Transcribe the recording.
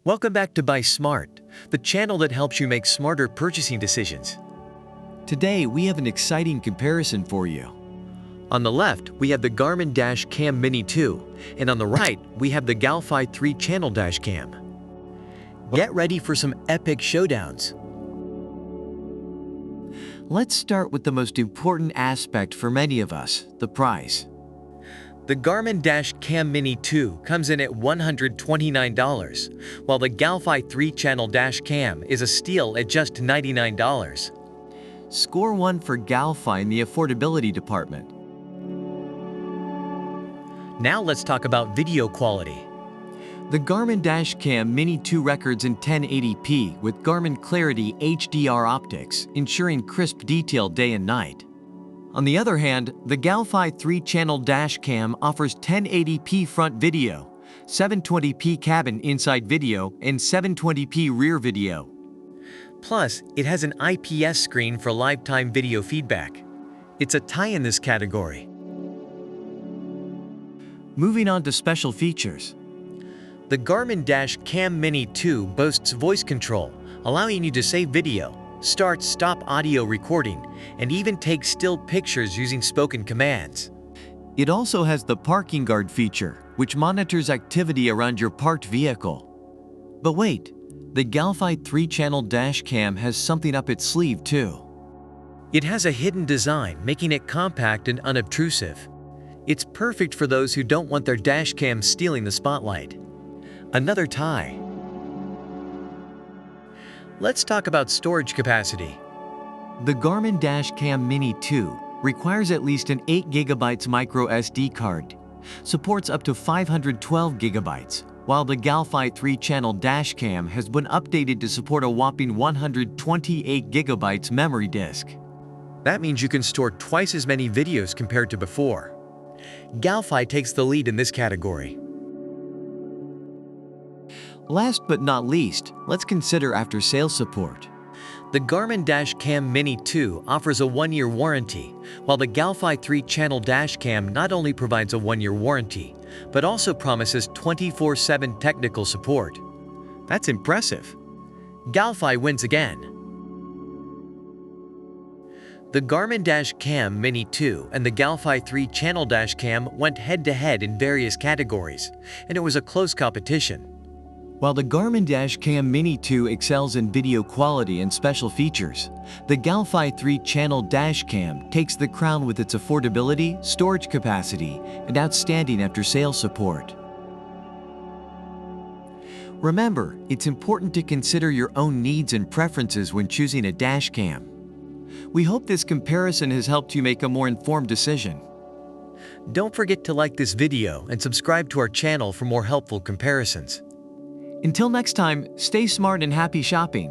Welcome back to Buy Smart, the channel that helps you make smarter purchasing decisions. Today, we have an exciting comparison for you. On the left, we have the Garmin Dash Cam Mini 2, and on the right, we have the Galphi 3-channel dash cam. Get ready for some epic showdowns. Let's start with the most important aspect for many of us, the price. The Garmin Dash Cam Mini 2 comes in at $129, while the Galphi 3-channel dash cam is a steal at just $99. Score 1 for Galphi in the affordability department. Now let's talk about video quality. The Garmin Dash Cam Mini 2 records in 1080p with Garmin Clarity HDR optics, ensuring crisp detail day and night. On the other hand, the Galphi 3-channel dash cam offers 1080p front video, 720p cabin inside video, and 720p rear video. Plus, it has an IPS screen for lifetime video feedback. It's a tie in this category. Moving on to special features. The Garmin Dash Cam Mini 2 boasts voice control, allowing you to save video, start-stop audio recording, and even take still pictures using spoken commands. It also has the parking guard feature, which monitors activity around your parked vehicle. But wait, the Galphi 3-channel dash cam has something up its sleeve too. It has a hidden design, making it compact and unobtrusive. It's perfect for those who don't want their dash cam stealing the spotlight. Another tie. Let's talk about storage capacity. The Garmin Dash Cam Mini 2 requires at least an 8GB micro SD card, supports up to 512 GB, while the Galphi 3-channel dash cam has been updated to support a whopping 128 GB memory disk. That means you can store twice as many videos compared to before. Galphi takes the lead in this category. Last but not least, let's consider after-sales support. The Garmin Dash Cam Mini 2 offers a 1-year warranty, while the Galphi 3-channel dash cam not only provides a 1-year warranty, but also promises 24/7 technical support. That's impressive. Galphi wins again. The Garmin Dash Cam Mini 2 and the Galphi 3-channel dash cam went head-to-head in various categories, and it was a close competition. While the Garmin Dash Cam Mini 2 excels in video quality and special features, the Galphi 3-channel dash cam takes the crown with its affordability, storage capacity, and outstanding after-sales support. Remember, it's important to consider your own needs and preferences when choosing a dash cam. We hope this comparison has helped you make a more informed decision. Don't forget to like this video and subscribe to our channel for more helpful comparisons. Until next time, stay smart and happy shopping.